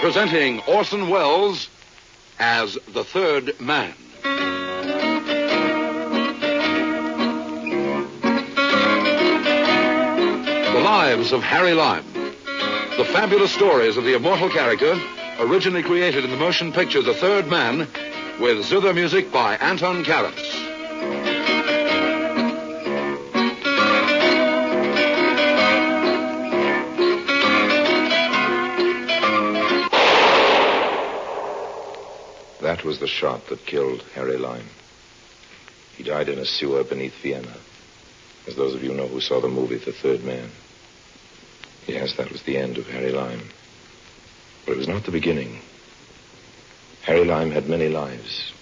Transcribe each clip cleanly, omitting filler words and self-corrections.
Presenting Orson Welles as the Third Man. The Lives of Harry Lime. The fabulous stories of the immortal character, originally created in the motion picture The Third Man, with zither music by Anton Karas. That was the shot that killed Harry Lime. He died in a sewer beneath Vienna, as those of you know who saw the movie The Third Man. Yes, that was the end of Harry Lime. But it was not the beginning. Harry Lime had many lives,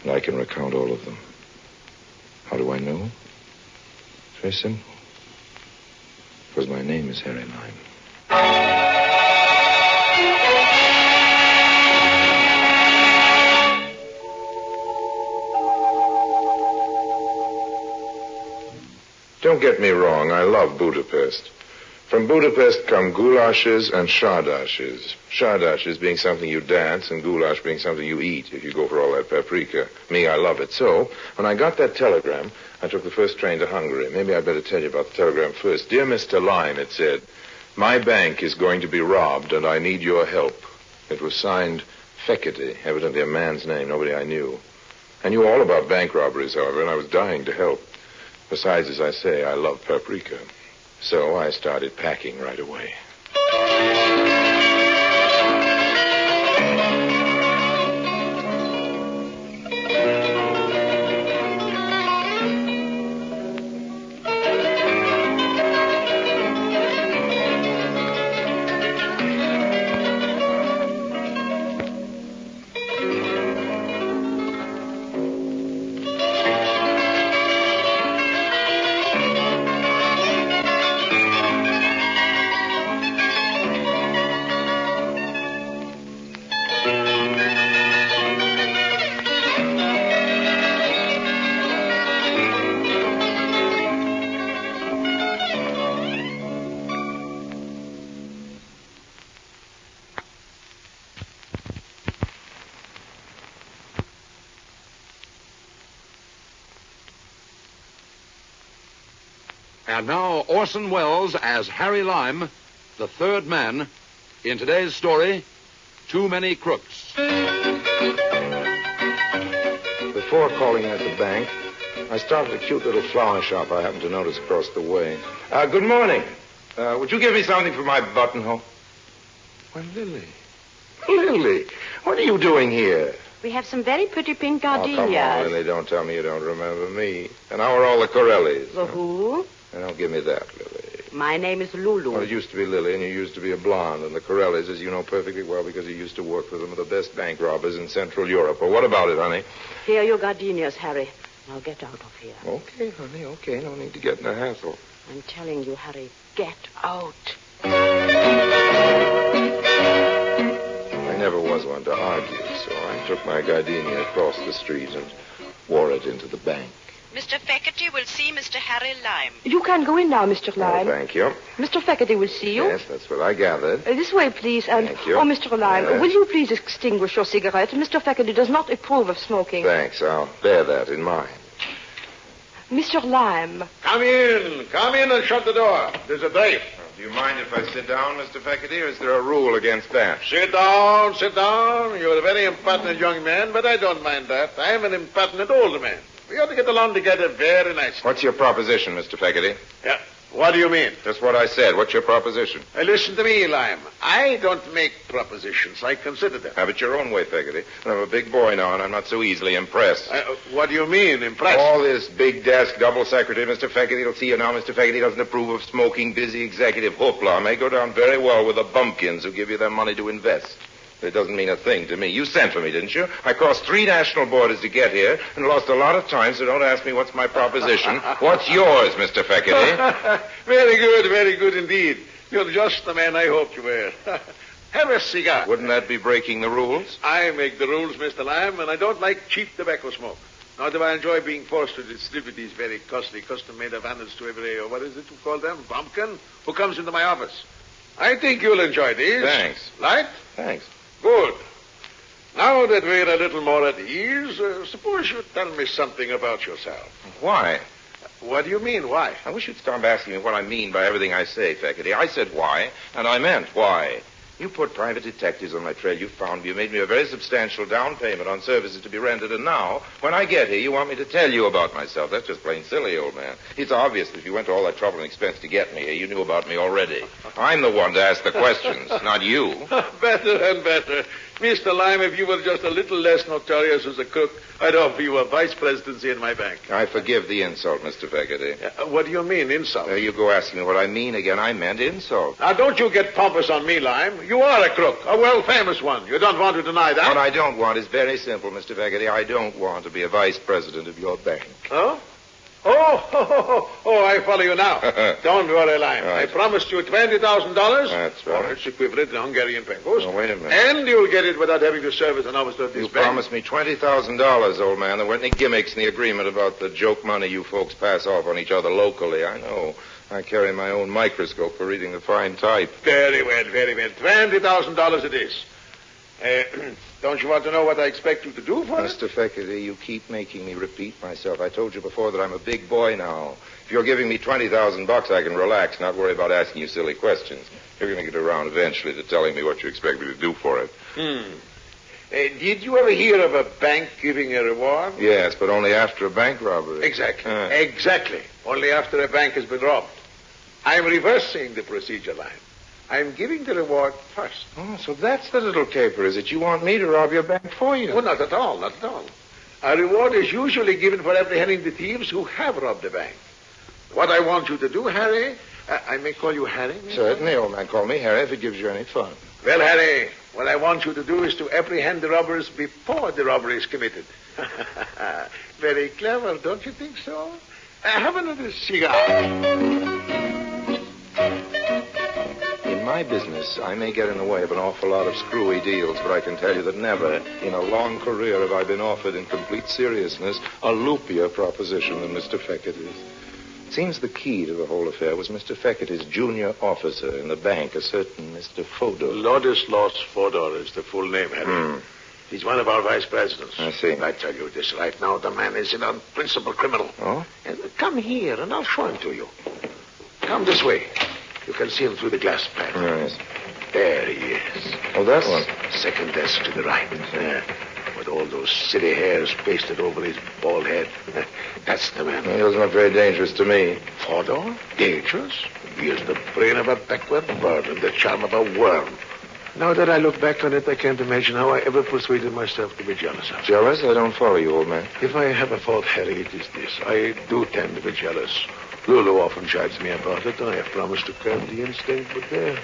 and I can recount all of them. How do I know? It's very simple. Because my name is Harry Lime. Don't get me wrong, I love Budapest. From Budapest come goulashes and shardashes. Shardashes being something you dance and goulash being something you eat if you go for all that paprika. Me, I love it. So, when I got that telegram, I took the first train to Hungary. Maybe I'd better tell you about the telegram first. Dear Mr. Lime, it said, my bank is going to be robbed and I need your help. It was signed Fekete, evidently a man's name, nobody I knew. I knew all about bank robberies, however, and I was dying to help. Besides, as I say, I love paprika. So I started packing right away. And now, Orson Welles as Harry Lime, the Third Man, in today's story, Too Many Crooks. Before calling at the bank, I stopped at a cute little flower shop I happened to notice across the way. Good morning. Would you give me something for my buttonhole? Why, Lily. Lily, what are you doing here? We have some very pretty pink Oh, gardenias. come on, Lily. Don't tell me you don't remember me. And how are all the Corellis? The who? Don't give me that, Lily. My name is Lulu. Well, it used to be Lily, and you used to be a blonde. And the Corellis, as you know perfectly well, because you used to work for them, are the best bank robbers in Central Europe. Well, what about it, honey? Here are your gardenias, Harry. Now get out of here. Okay, honey, okay. No need to get in a hassle. I'm telling you, Harry, get out. I never was one to argue, so I took my gardenia across the street and wore it into the bank. Mr. Fekete will see Mr. Harry Lime. You can go in now, Mr. Lime. Oh, thank you. Mr. Fekete will see you. Yes, that's what I gathered. This way, please. And, Thank you. Oh, Mr. Lime, Yes. will you please extinguish your cigarette? Mr. Fekete does not approve of smoking. Thanks. I'll bear that in mind. Mr. Lime. Come in and shut the door. There's a date. Do you mind if I sit down, Mr. Fekete, or is there a rule against that? Sit down. You're a very impertinent young man, but I don't mind that. I'm an impertinent older man. We ought to get along together very nicely. What's your proposition, Mr. Fekete? Yeah. What do you mean? Just what I said. What's your proposition? Listen to me, Lime. I don't make propositions. I consider them. Have it your own way, Fekete. I'm a big boy now, and I'm not so easily impressed. What do you mean, impressed? All this big desk, double secretary, Mr. Fekete will see you now. Mr. Fekete doesn't approve of smoking, busy executive hoopla. May go down very well with the bumpkins who give you their money to invest. It doesn't mean a thing to me. You sent for me, didn't you? I crossed 3 national borders to get here and lost a lot of time, so don't ask me what's my proposition. What's yours, Mr. Fekete? Very good indeed. You're just the man I hoped you were. Have a cigar. Wouldn't that be breaking the rules? I make the rules, Mr. Lime, and I don't like cheap tobacco smoke. Nor do I enjoy being forced to distribute these very costly custom-made Havanas to every, or what is it you call them, bumpkin, who comes into my office. I think you'll enjoy these. Thanks. Light? Thanks. Good. Now that we're a little more at ease, suppose you tell me something about yourself. Why? What do you mean, why? I wish you'd stop asking me what I mean by everything I say, Feckerty. I said why, and I meant why. You put private detectives on my trail. You found me. You made me a very substantial down payment on services to be rendered. And now, when I get here, you want me to tell you about myself. That's just plain silly, old man. It's obvious that if you went to all that trouble and expense to get me here, you knew about me already. I'm the one to ask the questions, not you. Better and better. Mr. Lime, if you were just a little less notorious as a crook, I'd offer you a vice presidency in my bank. I forgive the insult, Mr. Feckerty. What do you mean, insult? You go asking me what I mean again. I meant insult. Now, don't you get pompous on me, Lime. You are a crook, a world-famous one. You don't want to deny that? What I don't want is very simple, Mr. Feckerty. I don't want to be a vice president of your bank. Oh? Oh, I follow you now. Don't worry, Lime. Right. I promised you $20,000. That's right. Or its equivalent in Hungarian pesos. Oh, wait a minute. And you'll get it without having to serve as an officer of this You bank. promised me $20,000, old man. There weren't any gimmicks in the agreement about the joke money you folks pass off on each other locally. I know. I carry my own microscope for reading the fine type. Very well, very well. $20,000 it is. Don't you want to know what I expect you to do for it? Mr. Feckerty, you keep making me repeat myself. I told you before that I'm a big boy now. If you're giving me $20,000, I can relax, not worry about asking you silly questions. You're going to get around eventually to telling me what you expect me to do for it. Did you ever hear of a bank giving a reward? Yes, but only after a bank robbery. Exactly. Exactly. Only after a bank has been robbed. I'm reversing the procedure line. I'm giving the reward first. Oh, so that's the little caper, is it? You want me to rob your bank for you? Oh, not at all, not at all. A reward is usually given for apprehending the thieves who have robbed the bank. What I want you to do, Harry, I may call you Harry? Certainly, old man. Call me Harry if it gives you any fun. Well, Harry, what I want you to do is to apprehend the robbers before the robbery is committed. Very clever, don't you think so? Have another cigar. In my business, I may get in the way of an awful lot of screwy deals, but I can tell you that never in a long career have I been offered in complete seriousness a loopier proposition than Mr. Feckerty's. It seems the key to the whole affair was Mr. Feckerty's junior officer in the bank, a certain Mr. Fodor. Ladislaus Fodor is the full name, Harry. He's one of our vice presidents. I see. I tell you this right now, the man is an unprincipled criminal. Oh? And come here, and I'll show him to you. Come this way. You can see him through the glass panel. Yes. There he is. Oh, that one. Second desk to the right. With all those silly hairs pasted over his bald head. That's the man. He doesn't look very dangerous to me. Fodor? Dangerous? He has the brain of a backward bird and the charm of a worm. Now that I look back on it, I can't imagine how I ever persuaded myself to be jealous of him. Jealous? I don't follow you, old man. If I have a fault, Harry, it is this. I do tend to be jealous. Lulu often chides me about it, and I have promised to curb the instinct, but there,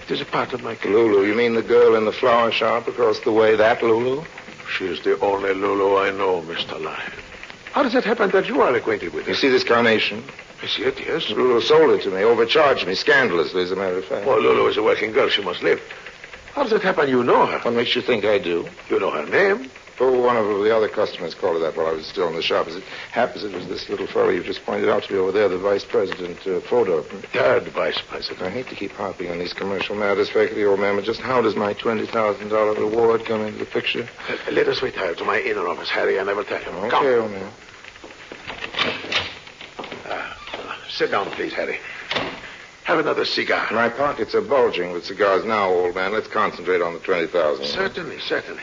it is a part of my character. Lulu, you mean the girl in the flower shop across the way, that Lulu? She is the only Lulu I know, Mr. Lyon. How does it happen that you are acquainted with her? You see this carnation? I see it, yes. Lulu sold it to me, overcharged me, scandalously, as a matter of fact. Well, Lulu is a working girl. She must live. How does it happen you know her? What makes you think I do? You know her name? Oh, one of the other customers called her that while I was still in the shop. As it happens, it was this little fellow you just pointed out to me over there, the vice president, Fodor. Third vice president. I hate to keep harping on these commercial matters, Feckerty, old man, but just how does my $20,000 reward come into the picture? Let us retire to my inner office, Harry. I never tell you. Okay, Come. old man. Sit down, please, Harry. Have another cigar. My pockets are bulging with cigars now, old man. Let's concentrate on the $20,000. Certainly, certainly.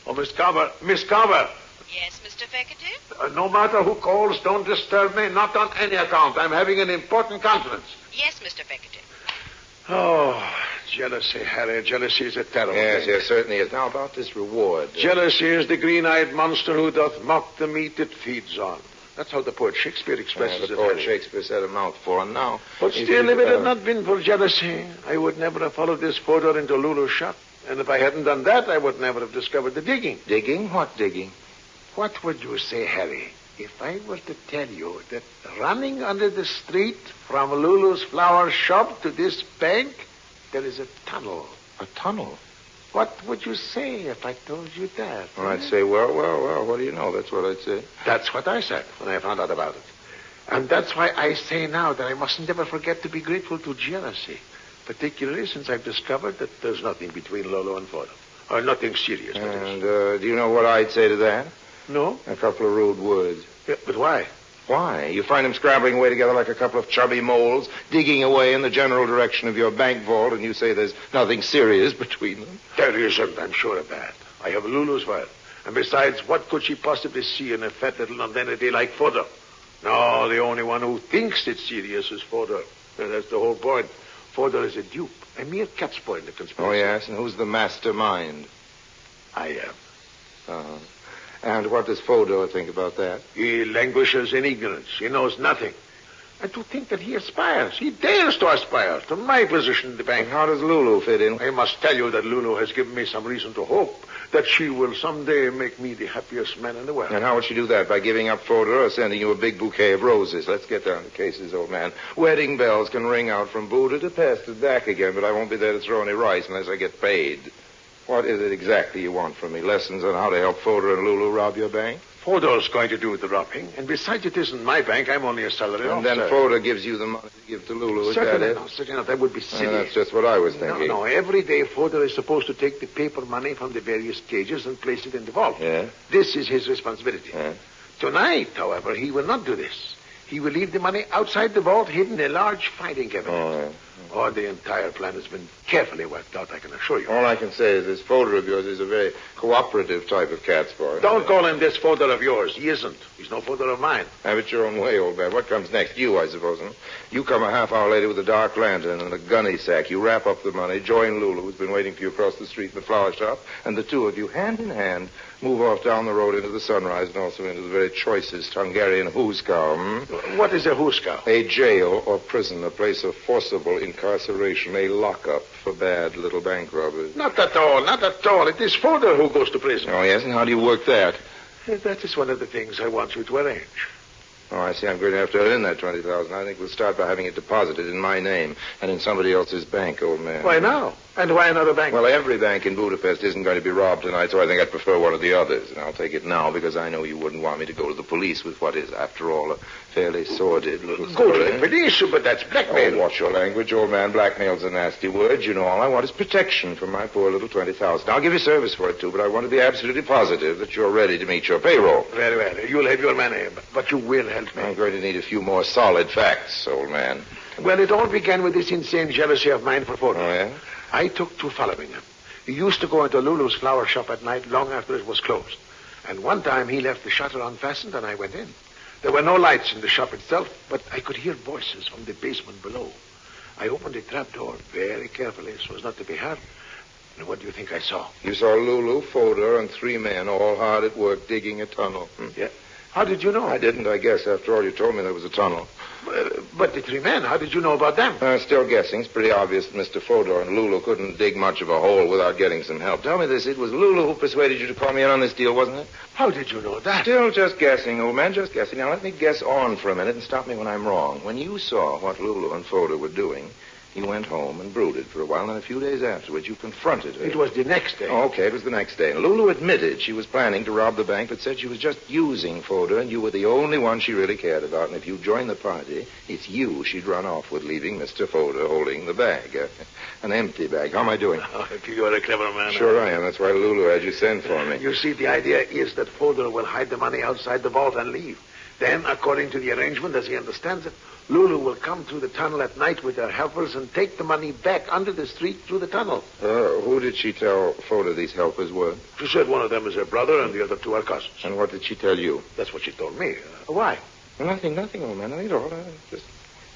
Oh, Miss Carver. Miss Carver. Yes, Mr. Feckerty? No matter who calls, don't disturb me. Not on any account. I'm having an important conference. Yes, Mr. Feckerty. Oh, jealousy, Harry. Jealousy is a terrible Yes, thing. yes, certainly is. Now, about this reward. Jealousy is the green-eyed monster who doth mock the meat it feeds on. That's how the poet Shakespeare expresses the it. poet Harry. Shakespeare said a mouthful, and now... But still, if it had not been for jealousy, I would never have followed this Fodor into Lulu's shop. And if I hadn't done that, I would never have discovered the digging. Digging? What digging? What would you say, Harry, if I were to tell you that running under the street from Lulu's flower shop to this bank, there is a tunnel? A tunnel? What would you say if I told you that? Well, I'd say, well, what do you know? That's what I'd say. That's what I said when I found out about it. And that's why I say now that I mustn't ever forget to be grateful to jealousy. Particularly since I've discovered that there's nothing between Lolo and Fodor. Or nothing serious, that is. And do you know what I'd say to that? No? A couple of rude words. Yeah, but why? Why? You find them scrabbling away together like a couple of chubby moles, digging away in the general direction of your bank vault, and you say there's nothing serious between them? There isn't, I'm sure of that. I have Lulu's file. And besides, what could she possibly see in a fat little nonentity like Fodor? No, the only one who thinks it's serious is Fodor. And that's the whole point. Fodor is a dupe, a mere cat's paw in the conspiracy. Oh, yes? And who's the mastermind? I am. Uh-huh. And what does Fodor think about that? He languishes in ignorance. He knows nothing. And to think that he aspires, he dares to aspire to my position in the bank. And how does Lulu fit in? I must tell you that Lulu has given me some reason to hope that she will someday make me the happiest man in the world. And how would she do that? By giving up Fodor or sending you a big bouquet of roses? Let's get down to cases, old man. Wedding bells can ring out from Budapest and back again, but I won't be there to throw any rice unless I get paid. What is it exactly you want from me? Lessons on how to help Fodor and Lulu rob your bank? Fodor's going to do the robbing, and besides, it isn't my bank. I'm only a salary officer. And then Fodor gives you the money to give to Lulu, is that it? Certainly not. That would be silly. That's just what I was thinking. No. Every day, Fodor is supposed to take the paper money from the various cages and place it in the vault. Yeah? This is his responsibility. Yeah? Tonight, however, he will not do this. He will leave the money outside the vault, hidden in a large filing cabinet. Oh, yeah. Oh, the entire plan has been carefully worked out, I can assure you. All I can say is this Fodor of yours is a very cooperative type of cat's paw. Don't call him this Fodor of yours. He isn't. He's no Fodor of mine. Have it your own way, old man. What comes next? You, I suppose, huh? You come a half hour later with a dark lantern and a gunny sack. You wrap up the money, join Lulu, who's been waiting for you across the street in the flower shop, and the two of you, hand in hand, move off down the road into the sunrise and also into the very choicest Hungarian hoosegow. What is a hoosegow? A jail or prison, a place of forcible incarceration, a lockup for bad little bank robbers. Not at all, not at all. It is Fodor who goes to prison. Oh, yes? And how do you work that? That is one of the things I want you to arrange. Oh, I see. I'm going to have to earn that $20,000. I think we'll start by having it deposited in my name and in somebody else's bank, old man. Why now? And why another bank? Well, every bank in Budapest isn't going to be robbed tonight, so I think I'd prefer one of the others. And I'll take it now because I know you wouldn't want me to go to the police with what is, after all, a fairly sordid little story. Go to the police, but that's blackmail. Oh, watch your language, old man. Blackmail's a nasty word. You know, all I want is protection for my poor little $20,000. I'll give you service for it, too, but I want to be absolutely positive that you're ready to meet your payroll. Very well. You'll have your money, but you will help me. I'm going to need a few more solid facts, old man. Well, it all began with this insane jealousy of mine for Fodor. Oh, yeah? I took to following him. He used to go into Lulu's flower shop at night long after it was closed. And one time he left the shutter unfastened and I went in. There were no lights in the shop itself, but I could hear voices from the basement below. I opened the trap door very carefully so as not to be heard. And what do you think I saw? You saw Lulu, Fodor, and 3 men all hard at work digging a tunnel. Yeah. How did you know? I didn't, I guess. After all, you told me there was a tunnel. But the 3 men, how did you know about them? Still guessing. It's pretty obvious that Mr. Fodor and Lulu couldn't dig much of a hole without getting some help. Tell me this. It was Lulu who persuaded you to call me in on this deal, wasn't it? How did you know that? Still just guessing, old man, just guessing. Now, let me guess on for a minute and stop me when I'm wrong. When you saw what Lulu and Fodor were doing, you went home and brooded for a while, and then a few days afterwards, you confronted her. It was the next day. Oh, okay, it was the next day. And Lulu admitted she was planning to rob the bank, but said she was just using Fodor, and you were the only one she really cared about. And if you joined the party, it's you she'd run off with, leaving Mr. Fodor holding the bag. An empty bag. How am I doing? Oh, you're a clever man. Sure I am. That's why Lulu had you send for me. You see, the idea is that Fodor will hide the money outside the vault and leave. Then, according to the arrangement, as he understands it, Lulu will come through the tunnel at night with her helpers and take the money back under the street through the tunnel. Who did she tell Fodor these helpers were? She said one of them is her brother and the other 2 are cousins. And what did she tell you? That's what she told me. Why? Well, nothing, old man. Nothing at all. Just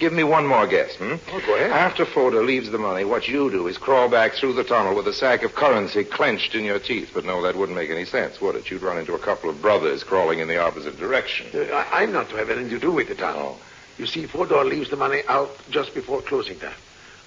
give me one more guess, Oh, go ahead. After Fodor leaves the money, what you do is crawl back through the tunnel with a sack of currency clenched in your teeth. But no, that wouldn't make any sense, would it? You'd run into a couple of brothers crawling in the opposite direction. I'm not to have anything to do with the tunnel. Oh. You see, Fodor leaves the money out just before closing time.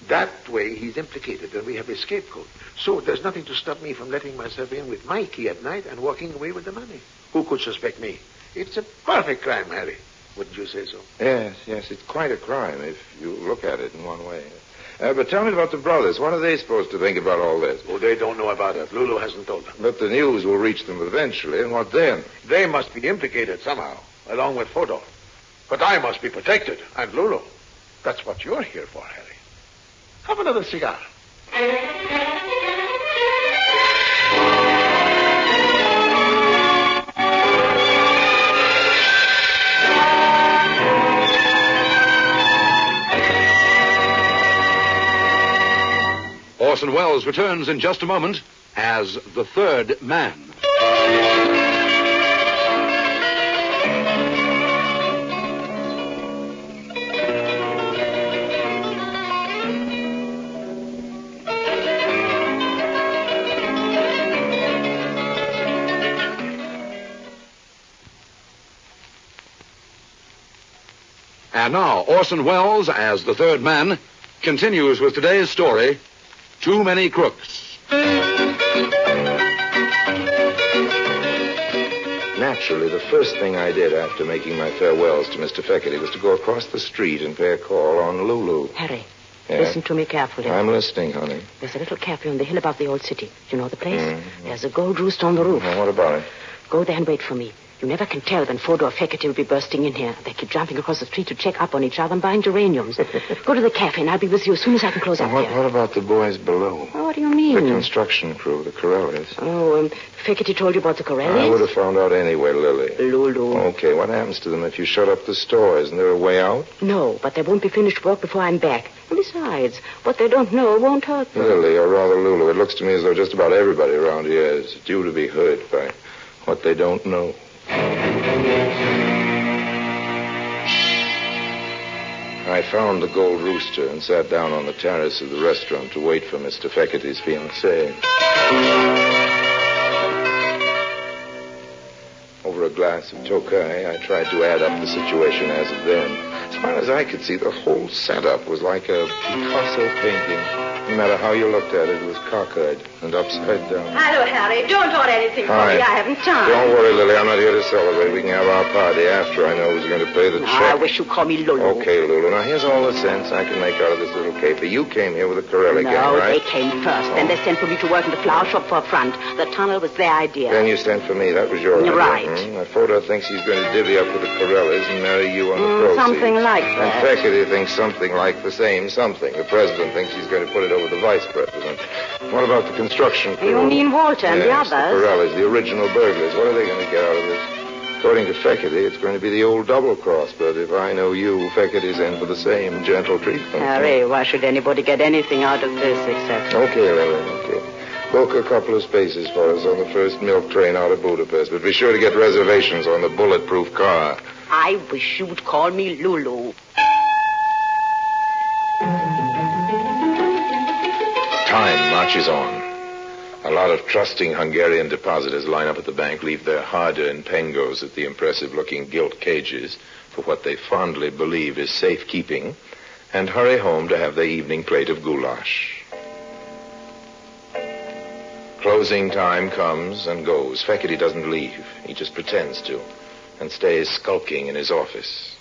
That way, he's implicated, and we have a scapegoat. So there's nothing to stop me from letting myself in with my key at night and walking away with the money. Who could suspect me? It's a perfect crime, Harry. Wouldn't you say so? Yes, it's quite a crime if you look at it in one way. But tell me about the brothers. What are they supposed to think about all this? Oh, they don't know about it. Lulu hasn't told them. But the news will reach them eventually, and what then? They must be implicated somehow, along with Fodor. But I must be protected, and Lulu. That's what you're here for, Harry. Have another cigar. Orson Welles returns in just a moment as the third man. And now, Orson Welles as the third man continues with today's story, Too Many Crooks. Naturally, the first thing I did after making my farewells to Mr. Feckerty was to go across the street and pay a call on Lulu. Harry, Yeah? listen to me carefully. I'm listening, honey. There's a little cafe on the hill above the old city. You know the place? There's a gold rooster on the roof. Well, what about it? Go there and wait for me. You never can tell when Fodor Feckerty will be bursting in here. They keep jumping across the street to check up on each other and buying geraniums. Go to the cafe and I'll be with you as soon as I can close up here. What about the boys below? Oh, what do you mean? The construction crew, the Corellis. Oh, Feckerty told you about the Corellis? I would have found out anyway, Lily. Lulu. Okay, what happens to them if you shut up the store? Isn't there a way out? No, but there won't be finished work before I'm back. And besides, what they don't know won't hurt them. Lily, or rather Lulu, it looks to me as though just about everybody around here is due to be hurt by what they don't know. I found the Gold Rooster and sat down on the terrace of the restaurant to wait for Mr. Feckerty's fiancée. Over a glass of Tokay, I tried to add up the situation as of then. As far as I could see, the whole setup was like a Picasso painting. No matter how you looked at it, it was cockeyed and upside down. Hello, Harry. Don't order anything for Hi. me. I haven't time. Don't worry, Lily. I'm not here to celebrate. We can have our party after I know who's going to pay the check. I wish you'd call me Lulu. Okay, Lulu. Now, here's all the sense I can make out of this little caper. You came here with the Corelli gang, No, right? they came first. Then they sent for me to work in the flower shop for a front. The tunnel was their idea. Then you sent for me. That was your idea. Right. Now, Fodor thinks he's going to divvy up with the Corellis and marry you on the proceeds. Something like And that. Feckerty thinks something like the same something. The president thinks he's going to put it over the vice president. What about the construction crew? You mean Walter and the Yes, others? the Corellis, the original burglars. What are they going to get out of this? According to Feckerty, it's going to be the old double-cross, but if I know you, Feckerty's in for the same gentle treatment. Harry, why should anybody get anything out of this except... Okay, Lily, okay. Book a couple of spaces for us on the first milk train out of Budapest, but be sure to get reservations on the bulletproof car. I wish you'd call me Lulu. Time marches on. A lot of trusting Hungarian depositors line up at the bank, leave their hard-earned pengos at the impressive-looking gilt cages for what they fondly believe is safekeeping, and hurry home to have their evening plate of goulash. Closing time comes and goes. Feckerty doesn't leave. He just pretends to, and stays skulking in his office.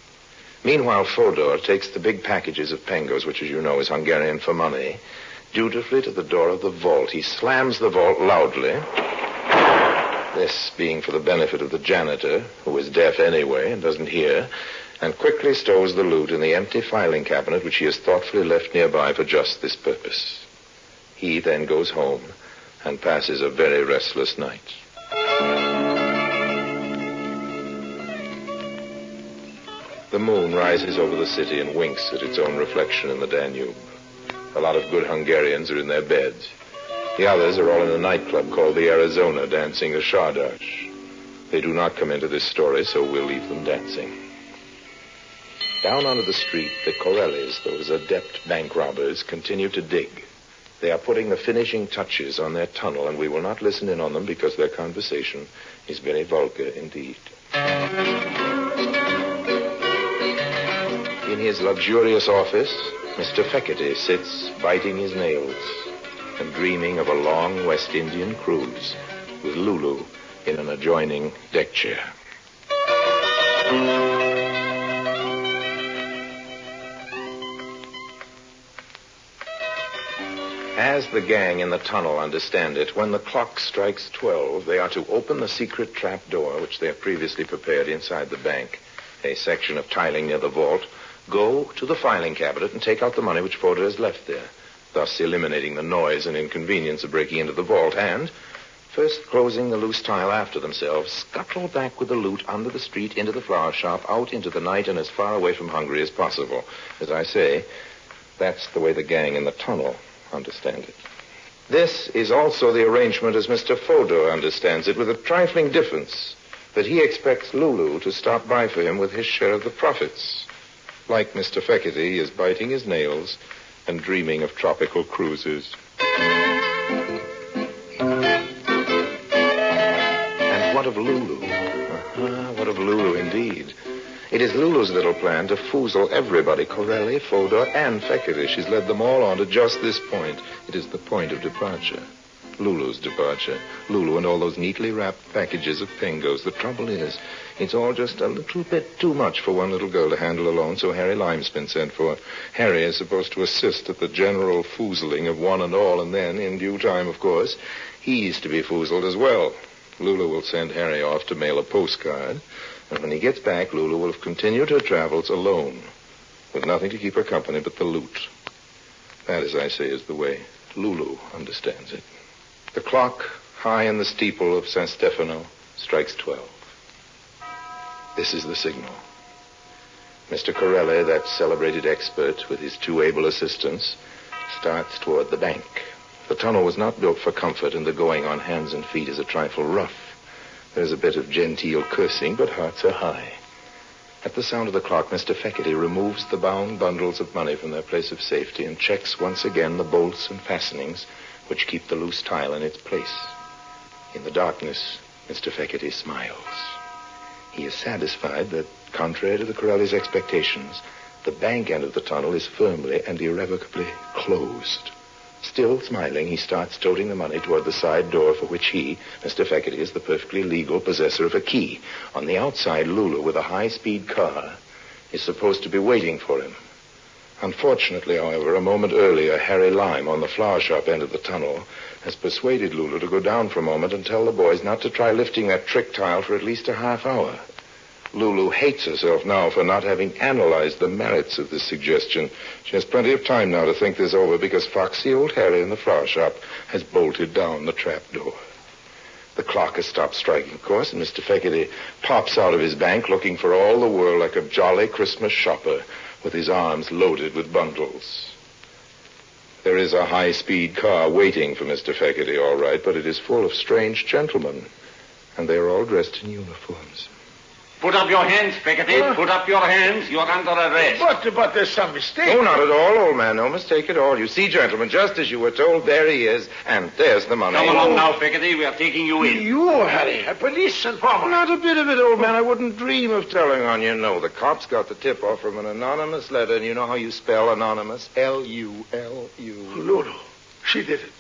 Meanwhile, Fodor takes the big packages of pengos, which, as you know, is Hungarian for money, dutifully to the door of the vault. He slams the vault loudly, this being for the benefit of the janitor, who is deaf anyway and doesn't hear, and quickly stows the loot in the empty filing cabinet which he has thoughtfully left nearby for just this purpose. He then goes home and passes a very restless night. The moon rises over the city and winks at its own reflection in the Danube. A lot of good Hungarians are in their beds. The others are all in a nightclub called the Arizona dancing a Shardash. They do not come into this story, so we'll leave them dancing. Down onto the street, the Corellis, those adept bank robbers, continue to dig. They are putting the finishing touches on their tunnel, and we will not listen in on them because their conversation is very vulgar indeed. In his luxurious office, Mr. Feckerty sits biting his nails and dreaming of a long West Indian cruise with Lulu in an adjoining deck chair. As the gang in the tunnel understand it, when the clock strikes 12, they are to open the secret trap door which they have previously prepared inside the bank, a section of tiling near the vault, go to the filing cabinet and take out the money which Fodor has left there. thus eliminating the noise and inconvenience of breaking into the vault, and, first closing the loose tile after themselves, scuttle back with the loot under the street into the flower shop, out into the night, and as far away from Hungary as possible. As I say, that's the way the gang in the tunnel understand it. This is also the arrangement as Mr. Fodor understands it, with a trifling difference, that he expects Lulu to stop by for him with his share of the profits. Like Mr. Fekete, he is biting his nails and dreaming of tropical cruises. And what of Lulu? What of Lulu, indeed? It is Lulu's little plan to foozle everybody, Corelli, Fodor, and Fekete. She's led them all on to just this point. It is the point of departure. Lulu's departure. Lulu and all those neatly wrapped packages of pingos. The trouble is, it's all just a little bit too much for one little girl to handle alone, so Harry Lime's been sent for. Harry is supposed to assist at the general foozling of one and all, and then, in due time, of course, he's to be foozled as well. Lulu will send Harry off to mail a postcard, and when he gets back, Lulu will have continued her travels alone, with nothing to keep her company but the loot. That, as I say, is the way Lulu understands it. The clock, high in the steeple of San Stefano, strikes 12. This is the signal. Mr. Corelli, that celebrated expert, with his two able assistants, starts toward the bank. The tunnel was not built for comfort, and the going on hands and feet is a trifle rough. There's a bit of genteel cursing, but hearts are high. At the sound of the clock, Mr. Fekete removes the bound bundles of money from their place of safety and checks once again the bolts and fastenings which keep the loose tile in its place. In the darkness, Mr. Fekete smiles. He is satisfied that, contrary to the Corelli's expectations, the bank end of the tunnel is firmly and irrevocably closed. Still smiling, he starts toting the money toward the side door for which he, Mr. Fekete, is the perfectly legal possessor of a key. On the outside, Lulu, with a high-speed car, is supposed to be waiting for him. Unfortunately, however, a moment earlier, Harry Lime, on the flower shop end of the tunnel, has persuaded Lulu to go down for a moment and tell the boys not to try lifting that trick tile for at least a half hour. Lulu hates herself now for not having analyzed the merits of this suggestion. She has plenty of time now to think this over, because foxy old Harry in the flower shop has bolted down the trap door. The clock has stopped striking, of course, and Mr. Fekete pops out of his bank looking for all the world like a jolly Christmas shopper with his arms loaded with bundles. There is a high-speed car waiting for Mr. Fekete, all right, but it is full of strange gentlemen, and they are all dressed in uniforms. Put up your hands, Fekete. Put up your hands. You're under arrest. But there's some mistake. Oh, not at all, old man. No mistake at all. You see, gentlemen, just as you were told, there he is, and there's the money. Come along now, Fekete. We are taking you in. You, Harry, a police informer. Not a bit of it, old man. I wouldn't dream of telling on you. No, the cops got the tip-off from an anonymous letter, and you know how you spell anonymous? L-U-L-U. Lulu. She did it.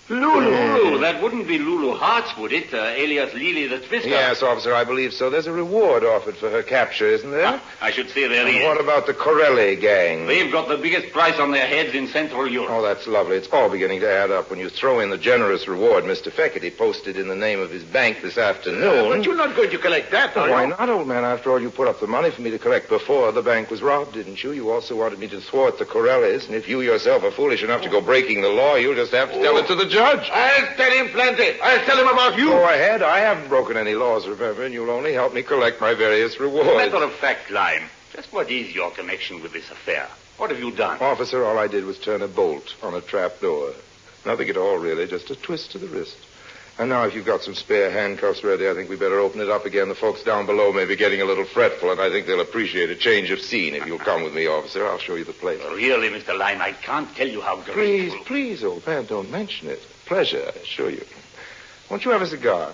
Lulu. That wouldn't be Lulu Hartz, would it? Alias Lily the Twister. Yes, officer, I believe so. There's a reward offered for her capture, isn't there? I should say there is. And what about the Corelli gang? They've got the biggest price on their heads in Central Europe. Oh, that's lovely. It's all beginning to add up. When you throw in the generous reward Mr. Fekete posted in the name of his bank this afternoon. But you're not going to collect that, are you? Why not, old man? After all, you put up the money for me to collect before the bank was robbed, didn't you? You also wanted me to thwart the Corellis, and if you yourself are foolish enough to go breaking the law, you'll just have to tell it to the judge. I'll tell him plenty. I'll tell him about you. Go ahead. I haven't broken any laws, remember, and you'll only help me collect my various rewards. Matter of fact, Lime, just what is your connection with this affair? What have you done? Officer, all I did was turn a bolt on a trap door. Nothing at all, really, just a twist to the wrist. And now, if you've got some spare handcuffs ready, I think we better open it up again. The folks down below may be getting a little fretful, and I think they'll appreciate a change of scene. If you'll come with me, officer, I'll show you the place. Really, Mr. Lime, I can't tell you how grateful. Please, old man, don't mention it. Pleasure, I assure you. Won't you have a cigar?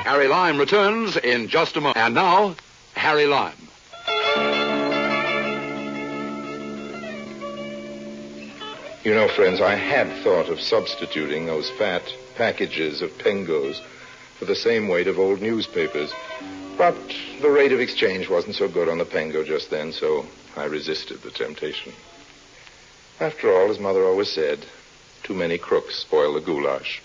Harry Lime returns in just a moment. And now, Harry Lime. You know, friends, I had thought of substituting those fat packages of pingos for the same weight of old newspapers. But the rate of exchange wasn't so good on the Pengo just then, so I resisted the temptation. After all, as Mother always said, too many crooks spoil the goulash.